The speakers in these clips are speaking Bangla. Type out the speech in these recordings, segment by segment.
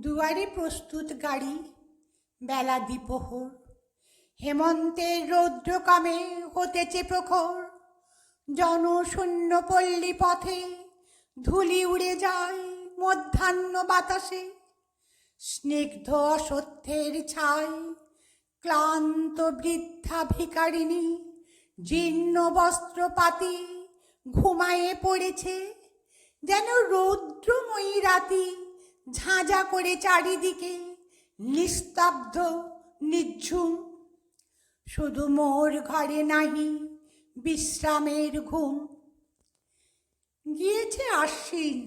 দুয়ারে প্রস্তুত গাড়ি, বেলা দ্বিপ্রহর, হেমন্তের রৌদ্রকামে হতেছে প্রখর। জনশূন্য পল্লী পথে ধুলি উড়ে যায় মধ্যাহ্ন বাতাসে। স্নিগ্ধ অসত্যের ছাই, ক্লান্ত বৃদ্ধা ভিখারিণী জীর্ণ বস্ত্রপাতি ঘুমায়ে পড়েছে। যেন রৌদ্রময়ী রাতি ঝাঁঝা করে চারিদিকে, নিস্তব্ধ নিঝুম। শুধু মোর ঘরে নাহি বিশ্রামের ঘুম। গিয়েছে আশ্বিন,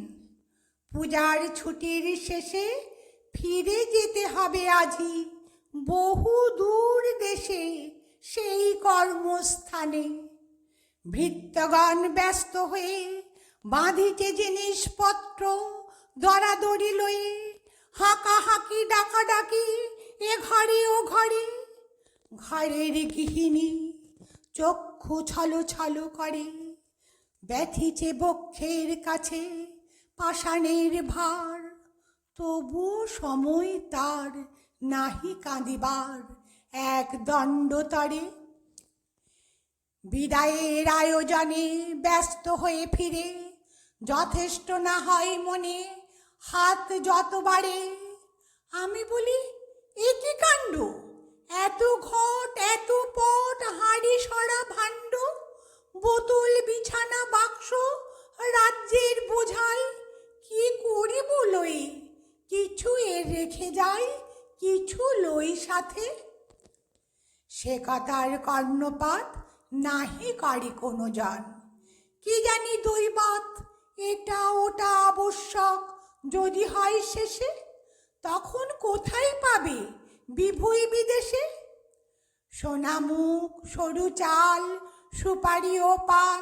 পূজার ছুটির শেষে ফিরে যেতে হবে আজি বহু দূর দেশে, সেই কর্মস্থানে। ভৃত্যগণ ব্যস্ত হয়ে বাঁধিছে জিনিসপত্র দরাদরি লয়ে, হাঁকাহাঁকি ডাকাডাকি এ ঘরে ও ঘরে। ঘরের গৃহিণী চক্ষু ছলো ছলো করে, ব্যথিছে বক্ষের কাছে পাষাণের ভার। তবু সময় তার নাহি কাঁদিবার এক দণ্ডতরে। বিদায়ের আয়োজনে ব্যস্ত হয়ে ফিরে, যথেষ্ট না হয় মনে হাত যত বাড়ে। আমি বলি, এ কি কাণ্ড! এত ঘট, এত পট, হাঁড়ি সরা ভাণ্ড, বোতল বিছানা বাক্স রাজ্যের বোঝাই। কি করিব লয়ে? কিছু এর রেখে যাই, কিছু লই সাথে। সে কথার কর্ণপাত নাহি কারি কোনো জন। কি জানি দৈবাত, এটা ওটা আবশ্যক যদি হয় শেষে, তখন কোথায় পাবে বিভুই বিদেশে? সোনামুখ, সরু চাল, সুপারি ও পান,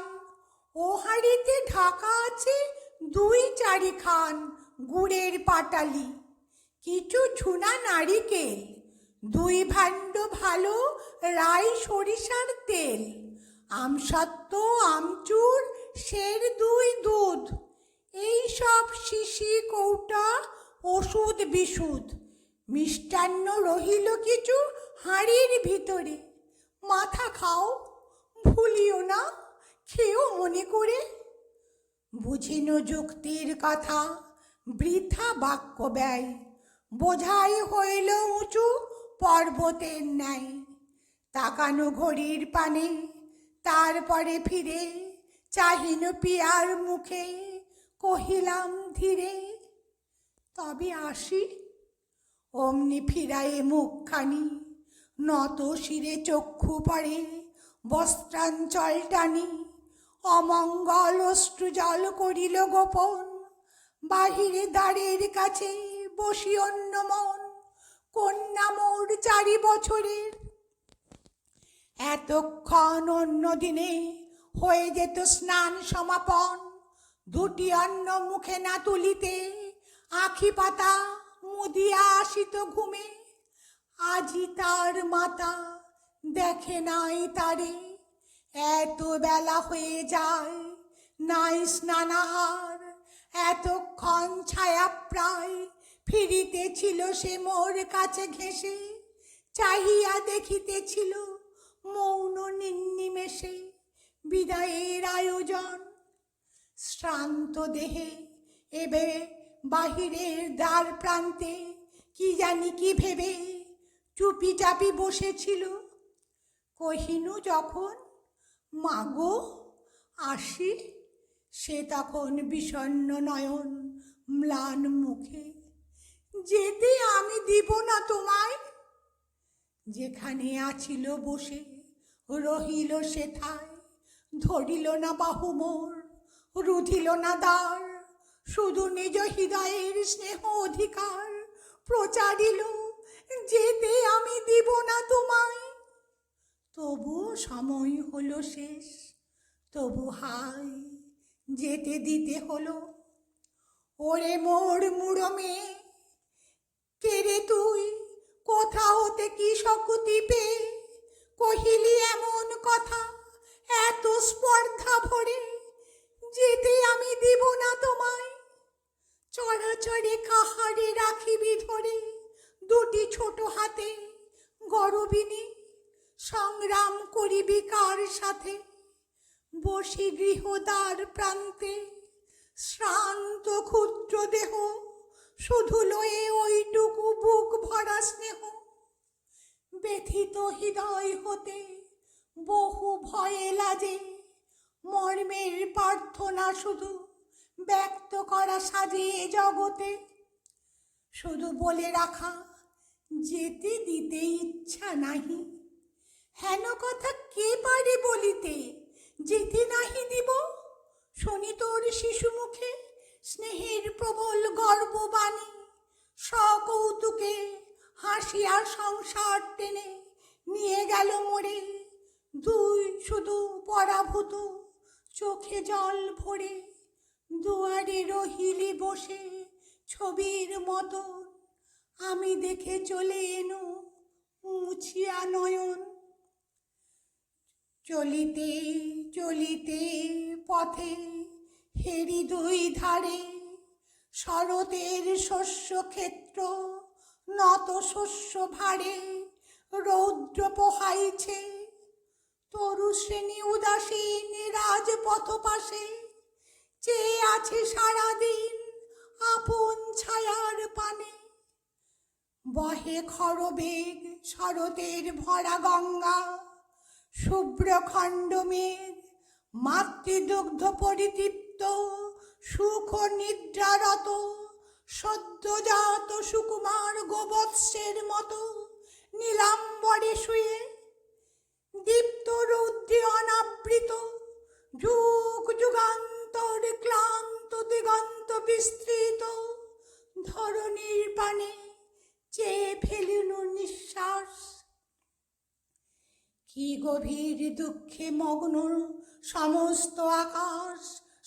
ও হাঁড়িতে ঢাকা আছে 2-4 খান গুড়ের পাটালি। কিছু ঝুনা নারিকেল, 2 ভাণ্ড ভালো রাই সরিষার তেল, আমসত্ত্ব, আমচুর, সের 2 দুধ। এই সব শিশি কৌটা ওষুধ বিশুধ। মিষ্টান্ন রহিল কিছু হাঁড়ির ভিতরে। মাথা খাও, ভুলিও না, খেও মনে করে। বুঝিন যুক্তির কথা, বৃথা বাক্য ব্যয়। বোঝাই হইল উঁচু পর্বতের ন্যায়। তাকানো ঘড়ির পানে, তারপরে ফিরে চাহিন পিয়ার মুখে, কহিলাম ধীরে, তবে আসি। অমনি ফিরায়ে মুখখানি, নত শিরে চক্ষু পড়ে বস্ত্রাঞ্চল টানি। অমঙ্গল অশ্রু জল করিল গোপন, বাহিরে দ্বারের কাছে বসি অন্য মন। কন্যা মোর 4 বছরের, এতক্ষণ অন্য দিনে হয়ে যেত স্নান সমাপন। 2টি অন্ন মুখে না তুলিতে আখি পাতা মুদিয়া আসিত ঘুমে। আজি তার মাতা দেখে নাই তারে, এত বেলা হয়ে যায় নাই স্নানাহার। এতক্ষণ ছায়া প্রায় ফিরিতেছিল সে মোর কাছে ঘেঁষে, চাহিয়া দেখিতেছিল মৌন নির্নিমেষে বিদায়ের আয়োজন। শ্রান্ত দেহে এবে বাহিরের দ্বার প্রান্তে কি জানি কি ভেবে চুপি চাপি বসেছিল। কহিনু যখন, মাগো আসি, সে তখন বিষণ্ণ নয়ন ম্লান মুখে। যেতে আমি দিব না তোমায়। যেখানে আছিল বসে রহিল সেথায়, ধরিল না বাহু মোর, রুধিল না দ্বার। শুধু নিজ হৃদয়ের স্নেহ অধিকার প্রচারিল, যেতে আমি দিব না তোমায়। তবু সময় হলো শেষ, তবু হায় যেতে দিতে হলো। ওরে মোর মুড়ো মেয়ে, কে রে তুই, কোথা হতে কি শকুতি পেয়ে কহিলি এমন কথা এত স্পর্ধা ভরে? যেতে আমি দিব না তোমায়। চরাচরে কাহারে রাখিবি ধরে, দুটি ছোট হাতে গরবিনী, সংগ্রাম করিবি কার সাথে? বসি গৃহদ্বার প্রান্তে, শ্রান্ত ক্ষুদ্র দেহ, শুধু লয়ে ওইটুকু বুক ভরা স্নেহ। ব্যথিত হৃদয় হতে বহু ভয়ে লাজে, মর্মের প্রার্থনা শুধু ব্যক্ত করা সাজে এ জগতে। শুধু বলে রাখা, যেতে দিতে ইচ্ছা নাহি, হেন কথা কে পারে বলিতে, যেতে নাহি দিব। শুনি তোর শিশু মুখে স্নেহের প্রবল গর্ববাণী, সকৌতুকে হাসিয়া সংসার টেনে নিয়ে গেল মোরে। দুই শুধু পরাভূত চোখে জল ভরে, দুয়ারে রহিলি বসে ছবির মতো, আমি দেখে চলে এনু মুছিয়া নয়ন। চলিতে চলিতে পথে হেরি দুই ধারে, শরতের শস্য ক্ষেত্র নত শস্য ভারে, রৌদ্র পোহাইছে তরু শ্রেণী উদাসীন রাজপথ পাশে, চেয়ে আছে সারাদিন আপন ছায়ার পানে। বহে খরবেগ শরতের ভরা গঙ্গা, শুভ্র খণ্ড মেঘ মাতৃদুগ্ধ পরিতৃপ্ত, সুখ নিদ্রারত সদ্যজাত সুকুমার গোবৎসের মতো নীলাম্বরে শুয়ে। দীপ্ত রৌদ্রে অনাবৃত যুগ যুগান্তর ক্লান্ত দিগন্ত বিস্তৃত, ধরণীর পানে চেয়ে ফেলিনু নিঃশ্বাস। কি গভীর দুঃখে মগ্ন সমস্ত আকাশ,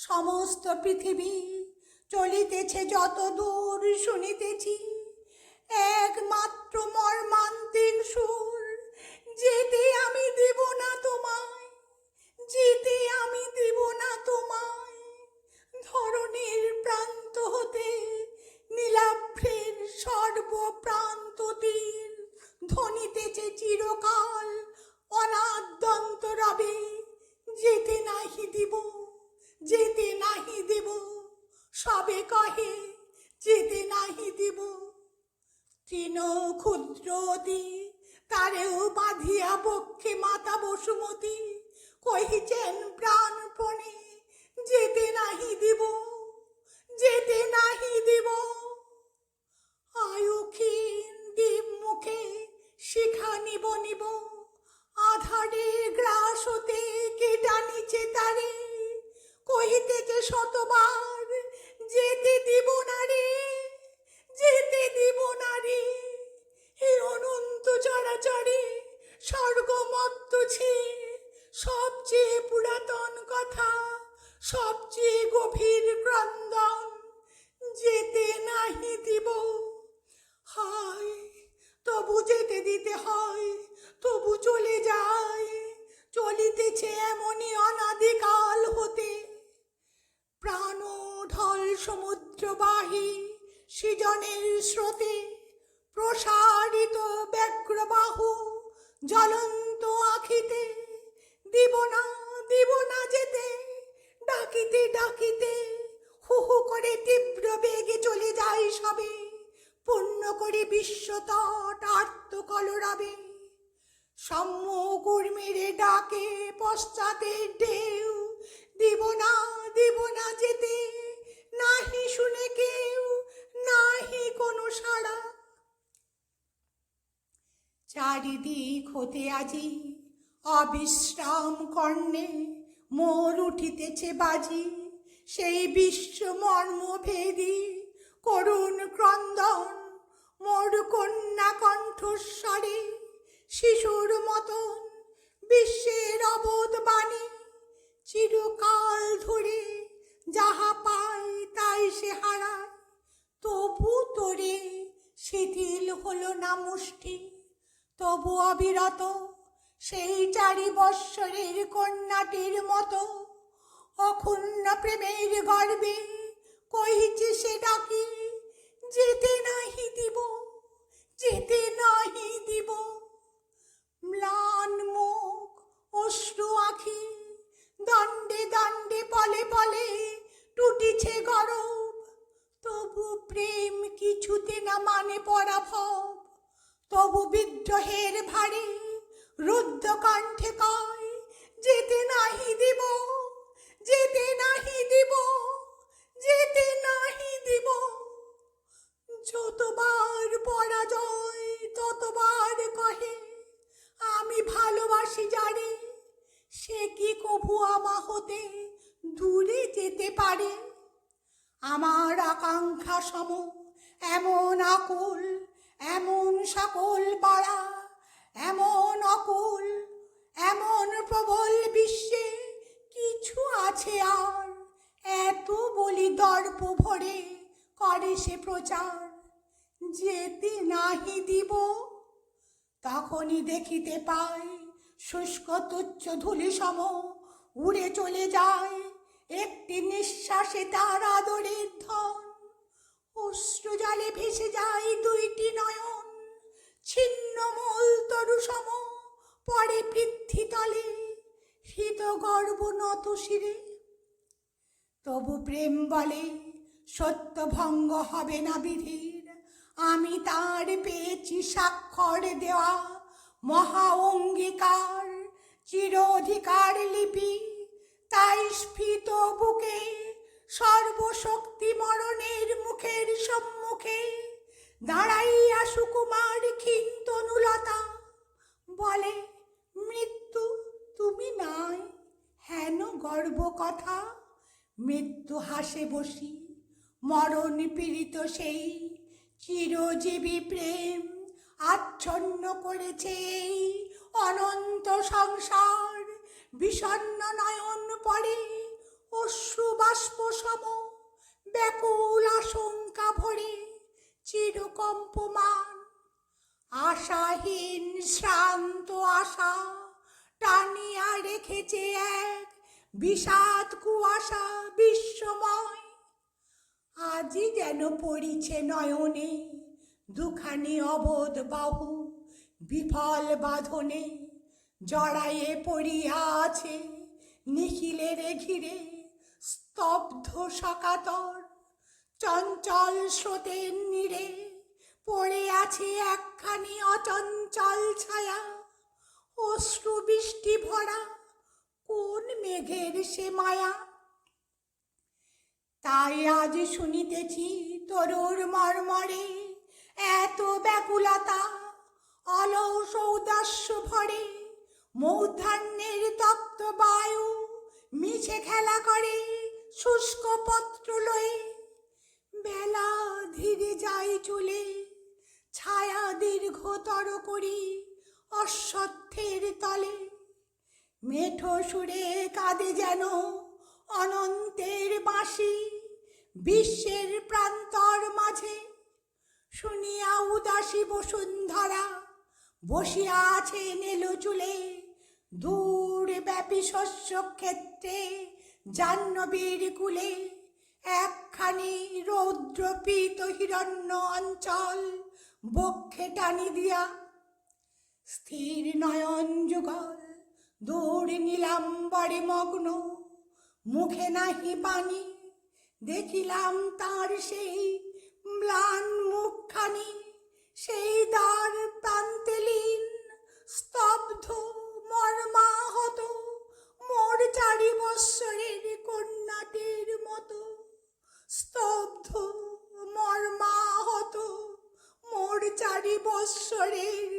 সমস্ত পৃথিবী, চলিতেছে যত দূর শুনিতেছি একমাত্র মর্মান্তিক সুর। যেতে আমি দেব না তোমায়, যেতে আমি দেব না তোমায়। ধরণীর প্রান্ত হতে নীলাভ্রের সর্বপ্রান্ত তীর, ধ্বনিতেছে চিরকাল অনাদ্যন্ত রবে। যেতে নাহি দিব, যেতে নাহি দিব, সবে কহে যেতে নাহি দিব। তৃণ ক্ষুদ্র অতি, তারেও বাঁধিয়া বক্ষে মাতা বসুমতী, কহিছেন প্রাণপণে যেতে নাহি দিব, যেতে নাহি দিব। আয়ুক্ষীণ দ্বীপ মুখে শিখা নিব নিব, আধারে গ্রাস হতে কে টানিছে তারে, কহিতেছে শতবার যেতে দিব না রে, যেতে দিব না রে। হে অনন্ত চরাচরে স্বর্গমত্ত ছেয়ে, সবচেয়ে পুরাতন কথা, সবচেয়ে গভীর ক্রন্দন, যেতে নাহি দিব। হায় তবু যেতে দিতে হয়, তবু চলে যায়, চলিতেছে এমনই অনাদিকাল হতে। প্রাণ ঢল সমুদ্রবাহী সৃজনের স্রোতে, প্রসারিত ব্যগ্রবাহু জ্বলন্ত আখিতে, দিব না দিব না যেতে, ডাকিতে ডাকিতে হু হু করে তীব্র বেগে চলে যায় সবে, পূর্ণ করে বিশ্বতট আর্ত কলরবে। সম্মুখ উর্মিরে ডাকে পশ্চাতে ঢেউ, দিব না যেতে, নাহি শুনে কেউ, নাহি কোনো সাড়া। চারিদিক হতে আজি অবিশ্রাম কর্ণে মোর উঠিতেছে বাজি, সেই বিশ্ব মর্মভেদী করুণ ক্রন্দন। মোর কন্যা কণ্ঠস্বরে শিশুর মতন বিশ্বের অবোধ বাণী, চিরকাল ধরে যাহা পায় তাই সে হারায়, তবু তোরে শিথিল হলো না মুষ্টি। তবু অবিরত সেই 4 বৎসরের কন্যাটির মতো, অক্ষুণ্ণ প্রেমের গর্বে কহিছে সে ডাকি, যেতে নাহি দিব, যেতে নাহি দিব। ম্লান মুখ, অশ্রু আঁখি, দণ্ডে দণ্ডে পলে পলে টুটিছে গরব। তবু প্রেম কিছুতে না মানে পরাভব। তবু বিদ্রোহের ভারে রুদ্ধ কণ্ঠে কয়, যেতে নাহি দিব, যেতে নাহি দিব, যেতে নাহি দিব। যতবার পরাজয় ততবার কহে, আমি ভালোবাসি যারে, সে কি কভু আমা হতে দূরে যেতে পারে। আমার আকাঙ্ক্ষা সম এমন আকুল, এমন সকল পাড়া, এমন অকুল, এমন প্রবল বিশ্বে কিছু আছে আর। এত বলি দর্প ভরে করে সে প্রচার, যেতে নাহি দিব। তখনই দেখিতে পাই শুষ্ক তুচ্ছ ধূলি সম উড়ে চলে যায় একটি নিঃশ্বাসে তার আদরের ধন। অশ্রু জলে ভেসে যায় দুইটি নয়ন, ছিন্ন মূল তরু সম পড়ে পৃথ্বী তলে, হৃদ গর্ব নত শিরে। তবু প্রেম বলে সত্য ভঙ্গ হবে না বিধির, আমি তার পেয়েছি স্বাক্ষর দেওয়া মহা অঙ্গীকার, চির অধিকার লিপি। তাই স্ফীত বুকে সর্বশক্তি মরণের মুখের সম্মুখে দাঁড়াইয়া সুকুমার ক্ষীণতনুলতা বলে, মৃত্যু তুমি নাই, হেন গর্ব কথা। মৃত্যু হাসে বসি, মরণ পীড়িত সেই চিরজীবী প্রেম আচ্ছন্ন করেছে এই অনন্ত সংসার। বিষণ্ণ নয়ন পড়ে অশ্রু বাষ্প সম, ব্যাকুল আশঙ্কা ভরে চিরকম্পমান। আশাহীন শ্রান্ত আশা টানিয়া রেখেছে এক বিষাদ কুয়াশা বিশ্বময়। আজি যেন পড়িছে নয়নে দুখানি অবোধ বাহু, বিফল বাঁধনে জড়াইয়ে পড়িয়া আছে নিখিলের ঘিরে। স্তব্ধ সকাতর চঞ্চল স্রোতের নীড়ে পড়ে আছে একখানি অচঞ্চল ছায়া। অশ্রু বৃষ্টি ভরা কোন মেঘের সে মায়া। তাই আজ শুনিতেছি তরুর মর্মরে এত ব্যাকুলতা, অলস ঔদাস্য ভরে মূর্ধন্যের তপ্ত বায়ু মিছে খেলা করে শুষ্ক পত্র লয়ে। বেলা ধীরে যায় চলে, ছায়া দীর্ঘতর করি অশ্বত্থের তলে। মেঠো সুরে কাঁদে যেন অনন্তের বাঁশি বিশ্বের প্রান্তর মাঝে। শুনিয়া উদাসী বসুন্ধরা বসিয়া আছে নেলো চুলে, দূর ব্যাপী শস্য ক্ষেত্রে জাহ্নবীর কুলে। একখানি রৌদ্রপীত হিরণ্য অঞ্চল বক্ষে টানি দিয়া, স্থির নয়ন যুগল দূর নীলাম্বরে মগ্ন। মুখে নাহি পানি, দেখিলাম তার সেই ম্লান মুখখানি, সেই দ্বার প্রান্তে লীন স্তব্ধ মর্মাহত মোর 4 বৎসরের কন্যাটির মতো। স্তব্ধ মর্মাহত মোর 4 বৎসরের